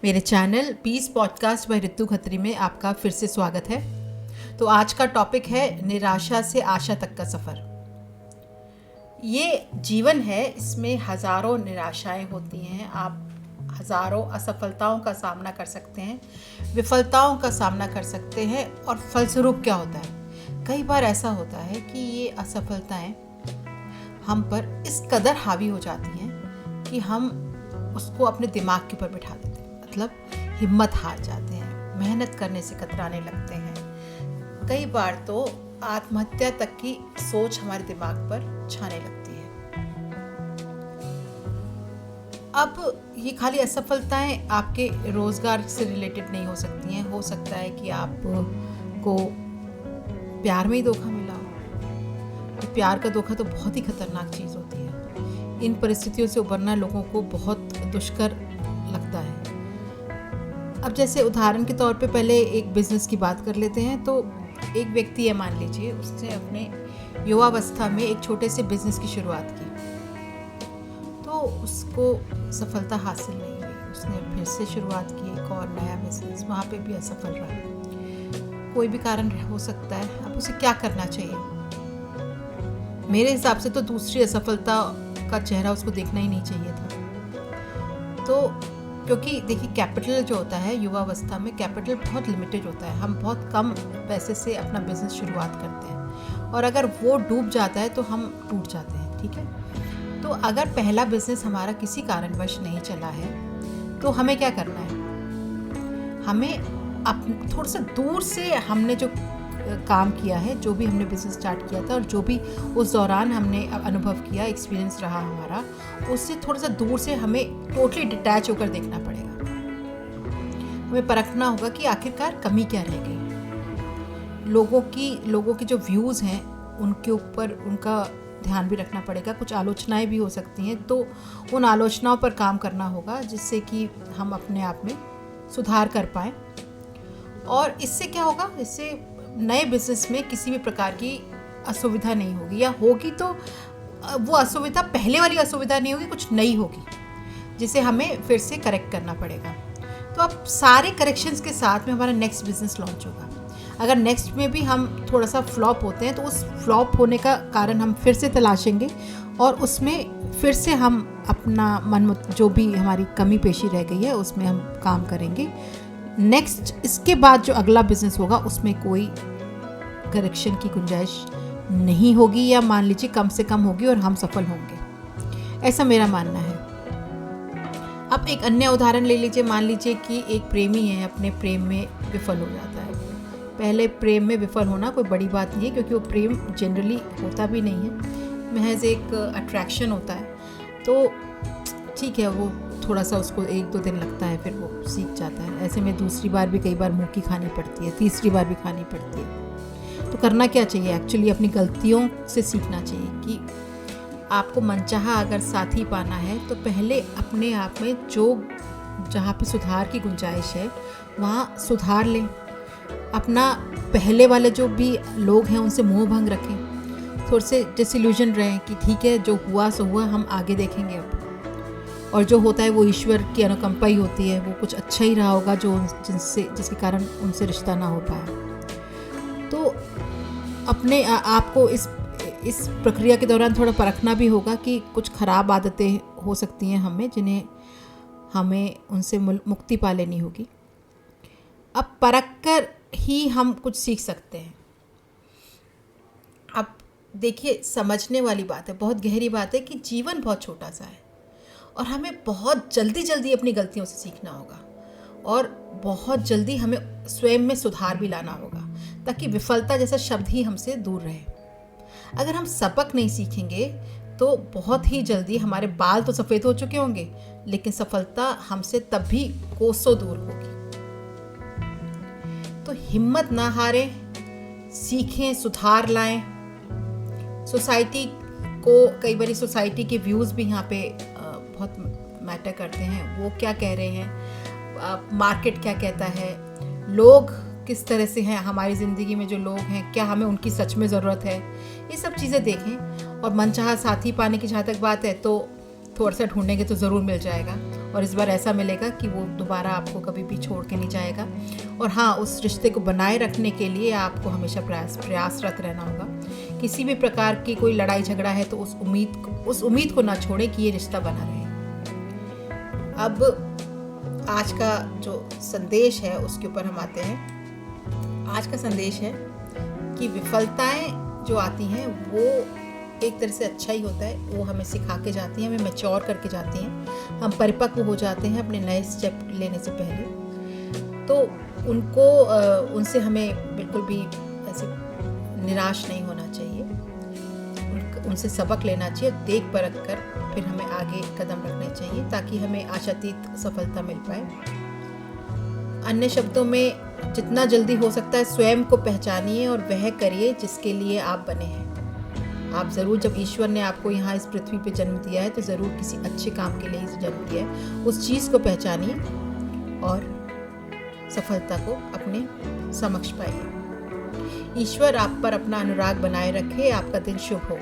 मेरे channel piece podcast bye ऋतु खत्री में आपका फिर से स्वागत है। तो आज का टॉपिक है निराशा से आशा तक का सफ़र। ये जीवन है, इसमें हज़ारों निराशाएं होती हैं। आप हज़ारों असफलताओं का सामना कर सकते हैं, विफलताओं का सामना कर सकते हैं। और फलस्वरूप क्या होता है, कई बार ऐसा होता है कि ये असफलताएं हम पर इस कदर हावी हो जाती हैं कि हम उसको अपने दिमाग के ऊपर बिठा देते हैं, मतलब हिम्मत हार जाते हैं, मेहनत करने से कतराने लगते हैं। कई बार तो आत्महत्या तक की सोच हमारे दिमाग पर छाने लगती है। अब ये खाली असफलताएं आपके रोजगार से रिलेटेड नहीं हो सकती हैं। हो सकता है कि आपको प्यार में ही धोखा मिला हो। प्यार का धोखा तो बहुत ही खतरनाक चीज़ होती है। इन परिस्थितियों से उबरना लोगों को बहुत दुष्कर लगता है। अब जैसे उदाहरण के तौर पे पहले एक बिज़नेस की बात कर लेते हैं। तो एक व्यक्ति है, मान लीजिए, उसने अपने युवावस्था में एक छोटे से बिज़नेस की शुरुआत की, तो उसको सफलता हासिल नहीं हुई। उसने फिर से शुरुआत की एक और नया बिज़नेस, वहाँ पे भी असफल रहा। कोई भी कारण हो सकता है। अब उसे क्या करना चाहिए? मेरे हिसाब से तो दूसरी असफलता का चेहरा उसको देखना ही नहीं चाहिए था। तो क्योंकि देखिए, कैपिटल जो होता है युवावस्था में, कैपिटल बहुत लिमिटेड होता है। हम बहुत कम पैसे से अपना बिजनेस शुरुआत करते हैं, और अगर वो डूब जाता है तो हम टूट जाते हैं। ठीक है, तो अगर पहला बिजनेस हमारा किसी कारणवश नहीं चला है तो हमें क्या करना है? हमें थोड़ा सा दूर से हमने जो काम किया है, जो भी हमने बिज़नेस स्टार्ट किया था और जो भी उस दौरान हमने अनुभव किया, एक्सपीरियंस रहा हमारा, उससे थोड़ा सा दूर से हमें टोटली डिटैच होकर देखना पड़ेगा। हमें परखना होगा कि आखिरकार कमी क्या रह गई। लोगों की जो व्यूज़ हैं उनके ऊपर उनका ध्यान भी रखना पड़ेगा। कुछ आलोचनाएं भी हो सकती हैं, तो उन आलोचनाओं पर काम करना होगा, जिससे कि हम अपने आप में सुधार कर पाएँ। और इससे क्या होगा, इससे नए बिजनेस में किसी भी प्रकार की असुविधा नहीं होगी, या होगी तो वो असुविधा पहले वाली असुविधा नहीं होगी, कुछ नई होगी जिसे हमें फिर से करेक्ट करना पड़ेगा। तो अब सारे करेक्शंस के साथ में हमारा नेक्स्ट बिजनेस लॉन्च होगा। अगर नेक्स्ट में भी हम थोड़ा सा फ्लॉप होते हैं तो उस फ्लॉप होने का कारण हम फिर से तलाशेंगे, और उसमें फिर से हम अपना मन, जो भी हमारी कमी पेशी रह गई है उसमें हम काम करेंगे। नेक्स्ट, इसके बाद जो अगला बिजनेस होगा उसमें कोई करेक्शन की गुंजाइश नहीं होगी, या मान लीजिए कम से कम होगी, और हम सफल होंगे। ऐसा मेरा मानना है। अब एक अन्य उदाहरण ले लीजिए। मान लीजिए कि एक प्रेमी है, अपने प्रेम में विफल हो जाता है। पहले प्रेम में विफल होना कोई बड़ी बात नहीं है, क्योंकि वो प्रेम जनरली होता भी नहीं है, महज एक अट्रैक्शन होता है। तो ठीक है, वो थोड़ा सा उसको 1-2 दिन लगता है, फिर वो सीख जाता है। ऐसे में दूसरी बार भी कई बार मुँह की खानी पड़ती है, तीसरी बार भी खानी पड़ती है। तो करना क्या चाहिए? एक्चुअली अपनी गलतियों से सीखना चाहिए कि आपको मनचाहा अगर साथी पाना है तो पहले अपने आप में जहाँ पे सुधार की गुंजाइश है वहाँ सुधार लें। अपना पहले वाले जो भी लोग हैं उनसे मोह भंग रखें, थोड़े से डिसइल्यूजन रहें कि ठीक है, जो हुआ सो हुआ, हम आगे देखेंगे अब। और जो होता है वो ईश्वर की अनुकंपा ही होती है, वो कुछ अच्छा ही रहा होगा जो जिसके कारण उनसे रिश्ता ना हो पाया। तो अपने आपको इस प्रक्रिया के दौरान थोड़ा परखना भी होगा कि कुछ ख़राब आदतें हो सकती हैं जिन्हें हमें उनसे मुक्ति पा लेनी होगी। अब परख कर ही हम कुछ सीख सकते हैं। अब देखिए, समझने वाली बात है, बहुत गहरी बात है कि जीवन बहुत छोटा सा है, और हमें बहुत जल्दी अपनी गलतियों से सीखना होगा, और बहुत जल्दी हमें स्वयं में सुधार भी लाना होगा, ताकि विफलता जैसा शब्द ही हमसे दूर रहे। अगर हम सबक नहीं सीखेंगे तो बहुत ही जल्दी हमारे बाल तो सफ़ेद हो चुके होंगे, लेकिन सफलता हमसे तब भी कोसों दूर होगी। तो हिम्मत ना हारें, सीखें, सुधार लाएं। सोसाइटी कई बार सोसाइटी के व्यूज़ भी यहाँ पे बहुत मैटर करते हैं। वो क्या कह रहे हैं, मार्केट क्या कहता है, लोग किस तरह से हैं हमारी ज़िंदगी में, जो लोग हैं क्या हमें उनकी सच में ज़रूरत है, ये सब चीज़ें देखें। और मनचाहा साथी पाने की जहाँ तक बात है तो थोड़ा सा ढूंढेंगे तो ज़रूर मिल जाएगा, और इस बार ऐसा मिलेगा कि वो दोबारा आपको कभी भी छोड़ के नहीं जाएगा। और हाँ, उस रिश्ते को बनाए रखने के लिए आपको हमेशा प्रयासरत रहना होगा। किसी भी प्रकार की कोई लड़ाई झगड़ा है तो उस उम्मीद को ना छोड़ें कि ये रिश्ता बना रहे। अब आज का जो संदेश है उसके ऊपर हम आते हैं। आज का संदेश है कि विफलताएं जो आती हैं वो एक तरह से अच्छा ही होता है। वो हमें सिखा के जाती हैं, हमें मैच्योर करके जाती हैं, हम परिपक्व हो जाते हैं अपने नए स्टेप लेने से पहले। तो उनसे हमें बिल्कुल भी ऐसे निराश नहीं होना चाहिए, उनसे सबक लेना चाहिए, देख परख कर फिर हमें आगे कदम रखने चाहिए ताकि हमें आशातीत सफलता मिल पाए। अन्य शब्दों में, जितना जल्दी हो सकता है स्वयं को पहचानिए और वह करिए जिसके लिए आप बने हैं। आप ज़रूर, जब ईश्वर ने आपको यहाँ इस पृथ्वी पे जन्म दिया है तो ज़रूर किसी अच्छे काम के लिए ही जन्म दिया है। उस चीज़ को पहचानिए और सफलता को अपने समक्ष पाइए। ईश्वर आप पर अपना अनुराग बनाए रखे। आपका दिन शुभ हो।